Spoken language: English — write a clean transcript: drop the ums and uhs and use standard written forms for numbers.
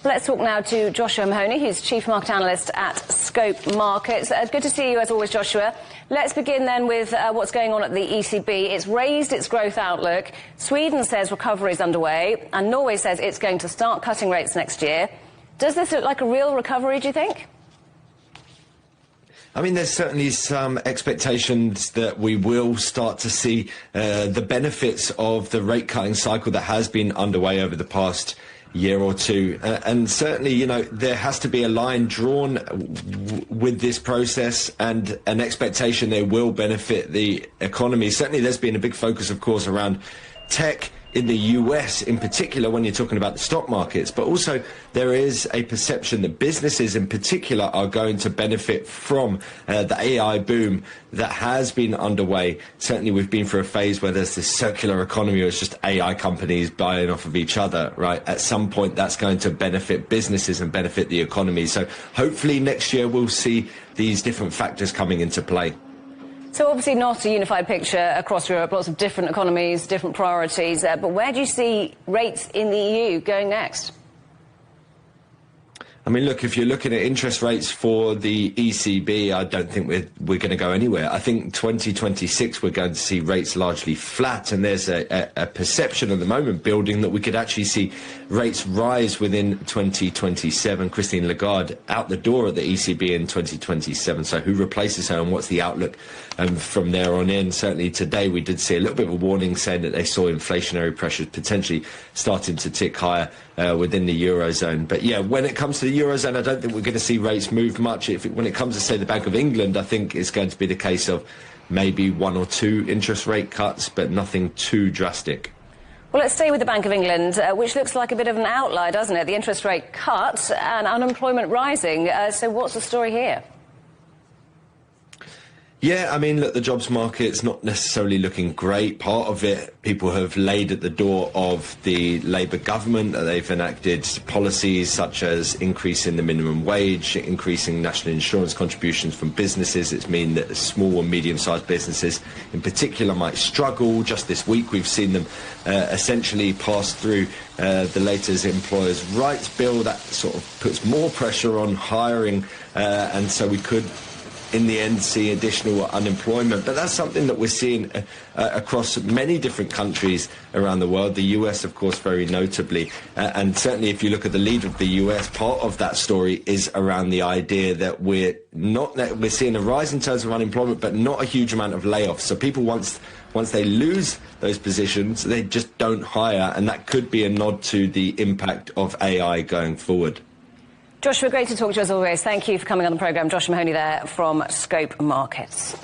Let's talk now to Joshua Mahony, who's Chief Market Analyst at Scope Markets. Good to see you as always, Joshua. Let's begin then with what's going on at the ECB. It's raised its growth outlook. Sweden says recovery is underway, and Norway says it's going to start cutting rates next year. Does this look like a real recovery, do you think? I mean, there's certainly some expectations that we will start to see the benefits of the rate cutting cycle that has been underway over the past year or two. And certainly, you know, there has to be a line drawn with this process and an expectation they will benefit the economy. Certainly, there's been a big focus, of course, around tech in the US in particular when you're talking about the stock markets, but also there is a perception that businesses in particular are going to benefit from the AI boom that has been underway. Certainly we've been through a phase where there's this circular economy where it's just AI companies buying off of each other, right? At some point that's going to benefit businesses and benefit the economy. So hopefully next year we'll see these different factors coming into play. So obviously not a unified picture across Europe, lots of different economies, different priorities. But where do you see rates in the EU going next? I mean, look, if you're looking at interest rates for the ECB, I don't think we're going to go anywhere. I think 2026 we're going to see rates largely flat, and there's a perception at the moment building that we could actually see rates rise within 2027. Christine Lagarde out the door at the ECB in 2027. So who replaces her and what's the outlook from there on in? Certainly today we did see a little bit of a warning saying that they saw inflationary pressures potentially starting to tick higher within the Eurozone. But yeah, when it comes to the Eurozone, I don't think we're going to see rates move much. When it comes to, say, the Bank of England, I think it's going to be the case of maybe 1 or 2 interest rate cuts, but nothing too drastic. Well, let's stay with the Bank of England, which looks like a bit of an outlier, doesn't it? The interest rate cut and unemployment rising. So what's the story here? Yeah, I mean, look, the jobs market's not necessarily looking great. Part of it, people have laid at the door of the Labour government. They've enacted policies such as increasing the minimum wage, increasing national insurance contributions from businesses. It's mean that small and medium-sized businesses in particular might struggle. Just this week, we've seen them essentially pass through the latest Employers' Rights Bill. That sort of puts more pressure on hiring, and so we could in the end see additional unemployment. But that's something that we're seeing across many different countries around the world, the US of course very notably, and certainly if you look at the leader of the US, part of that story is around the idea that we're seeing a rise in terms of unemployment but not a huge amount of layoffs. So people once they lose those positions, they just don't hire, and that could be a nod to the impact of AI going forward. Joshua, great to talk to you as always. Thank you for coming on the programme. Joshua Mahony there from Scope Markets.